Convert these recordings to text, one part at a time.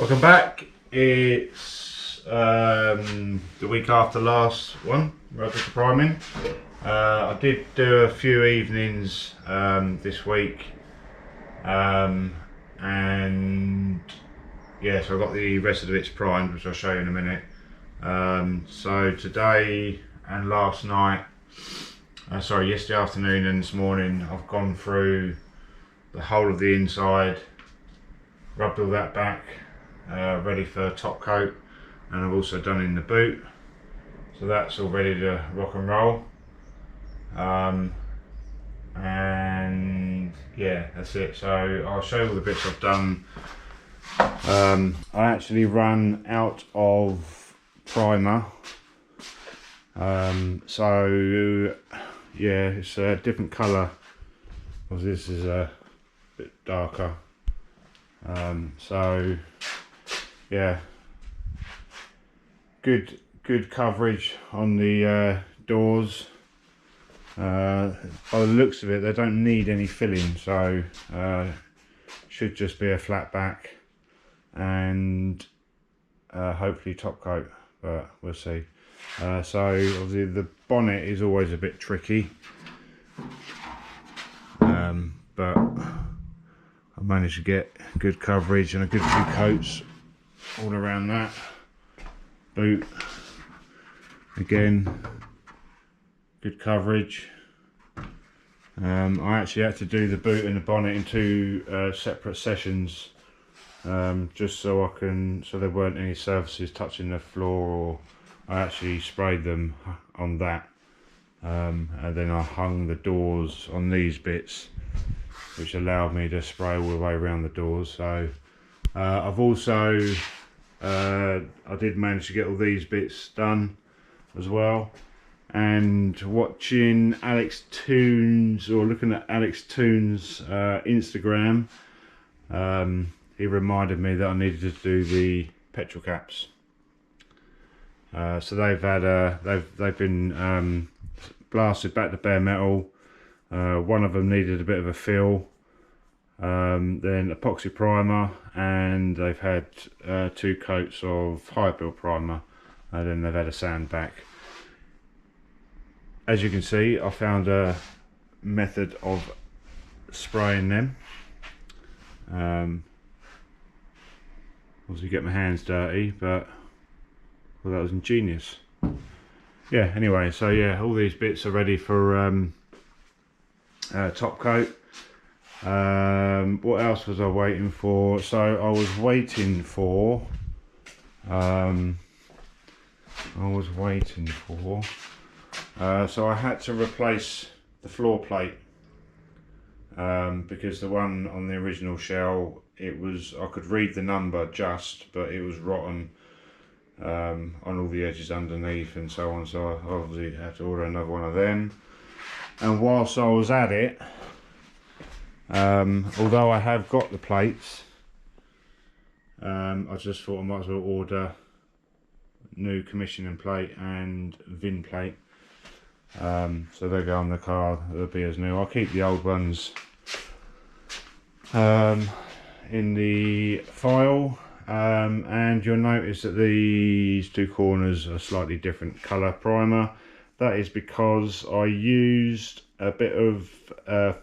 Welcome back. It's the week after last one, rubber priming. I did do a few evenings this week, and yeah, so I got the rest of the bits primed, which I'll show you in a minute. So today and last night, yesterday afternoon and this morning, I've gone through the whole of the inside, rubbed all that back, ready for top coat, and I've also done in the boot, so that's all ready to rock and roll. And yeah, that's it. So I'll show you all the bits I've done. I actually ran out of primer, so yeah, it's a different colour, because this is a bit darker. So yeah, good coverage on the doors. By the looks of it, they don't need any filling, so should just be a flat back and hopefully top coat, but we'll see. So obviously the bonnet is always a bit tricky, but I managed to get good coverage and a good few coats all around that. Boot, again, good coverage. I actually had to do the boot and the bonnet in two separate sessions, just so there weren't any surfaces touching the floor, or I actually sprayed them on that, and then I hung the doors on these bits, which allowed me to spray all the way around the doors. So I've also I did manage to get all these bits done as well. And watching Alex Tunes, or looking at Alex Tunes Instagram, he reminded me that I needed to do the petrol caps. So they've had they've been blasted back to bare metal. One of them needed a bit of a fill, then epoxy primer, and they've had 2 coats of high build primer, and then they've had a sand back. As you can see, I found a method of spraying them. Obviously get my hands dirty, but well, that was ingenious. Yeah, anyway, so yeah, all these bits are ready for top coat. What else was I waiting for? So I was waiting for so I had to replace the floor plate, because the one on the original shell, I could read the number just, but it was rotten on all the edges underneath and so on, so I obviously had to order another one of them. And whilst I was at it, although I have got the plates, I just thought I might as well order new commissioning plate and VIN plate. So they go on the car, they'll be as new. I'll keep the old ones in the file, and you'll notice that these 2 corners are slightly different colour primer. That is because I used a bit of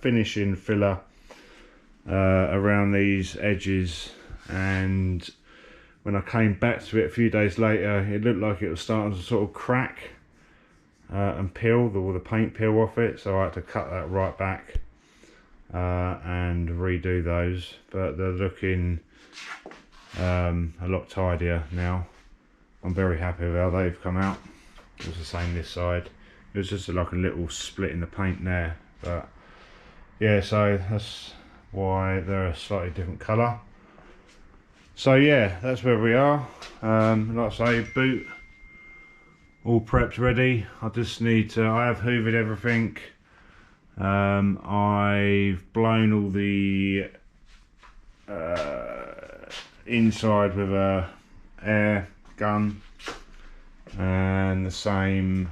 finishing filler around these edges, and when I came back to it a few days later, it looked like it was starting to sort of crack and peel, all the paint peel off it, so I had to cut that right back and redo those, but they're looking a lot tidier now. I'm very happy with how they've come out. It was the same this side. It was just like a little split in the paint there, but yeah, so that's why they're a slightly different colour. So yeah, that's where we are. Like I say, boot all prepped ready. I just need to, I have hoovered everything. I've blown all the inside with a air gun, and the same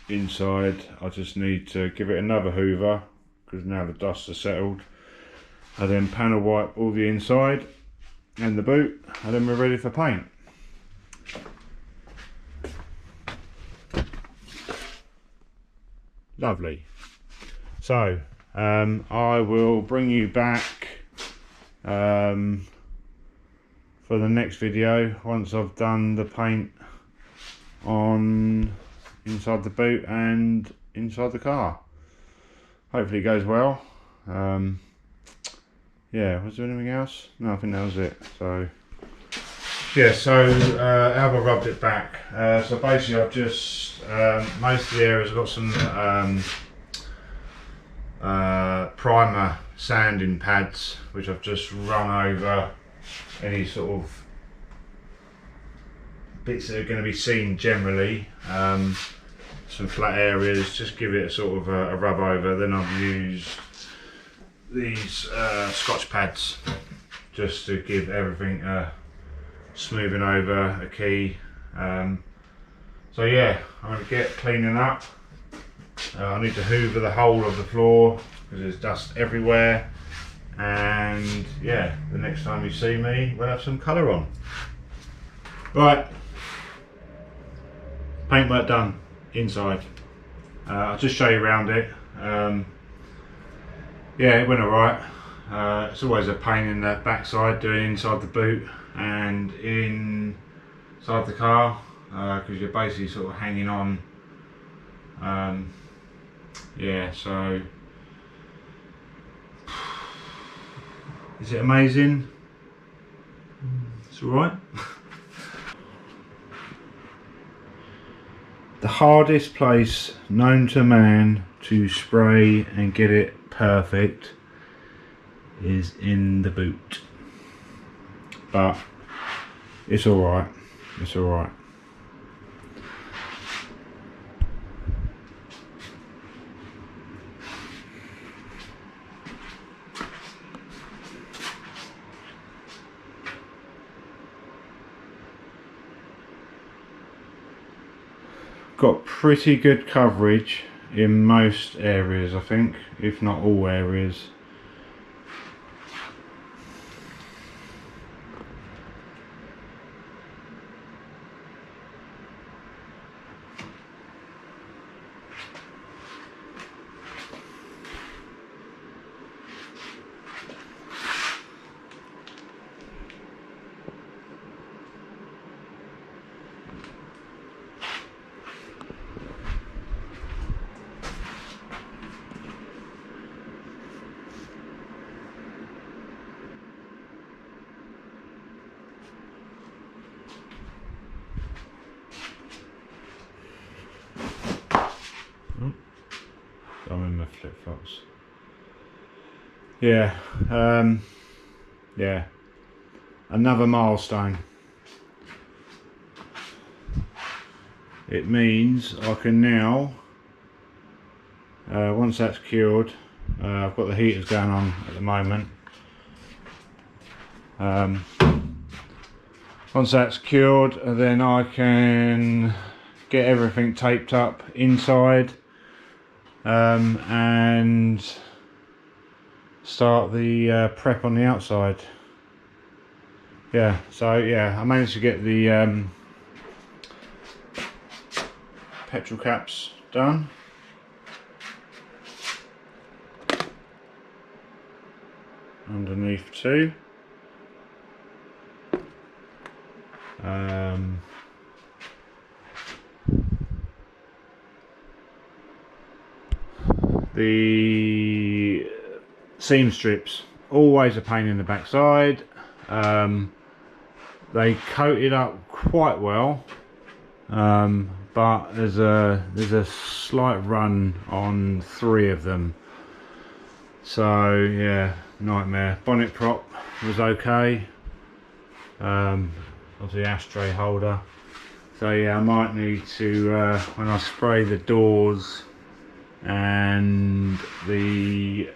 inside. I just need to give it another hoover, because now the dust has settled. I then panel wipe all the inside, and the boot, and then we're ready for paint. Lovely. So I will bring you back for the next video once I've done the paint on inside the boot and inside the car. Hopefully it goes well. Yeah, was there anything else? No, I think that was it. So yeah, so how have I rubbed it back? So basically I've just most of the areas I've got some primer sanding pads which I've just run over any sort of bits that are going to be seen generally, some flat areas, just give it a sort of a rub over. Then I've used these Scotch pads just to give everything a smoothing over, a key. So yeah, I'm going to get cleaning up. I need to hoover the whole of the floor because there's dust everywhere, and yeah, the next time you see me we'll have some colour on. Right, paintwork done inside. I'll just show you around it. Yeah, it went alright. It's always a pain in the backside doing inside the boot and inside the car because you're basically sort of hanging on. Yeah, so is it amazing? It's alright. The hardest place known to man to spray and get it perfect is in the boot, but it's alright, it's alright. Got pretty good coverage in most areas, I think, if not all areas. I'm in my flip-flops. Yeah, yeah, another milestone. It means I can now, once that's cured, I've got the heaters going on at the moment. Once that's cured, then I can get everything taped up inside and start the prep on the outside. Yeah, so yeah, I managed to get the petrol caps done. Underneath too. The seam strips, always a pain in the backside. They coated up quite well, but there's a slight run on 3 of them. So yeah, nightmare. Bonnet prop was okay. Obviously ashtray holder. So yeah, I might need to when I spray the doors and the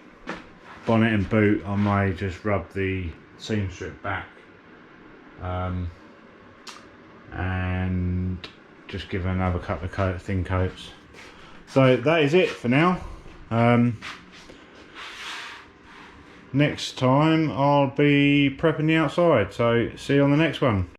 bonnet and boot, I may just rub the seam strip back and just give it another couple of thin coats. So that is it for now. next time I'll be prepping the outside. So see you on the next one.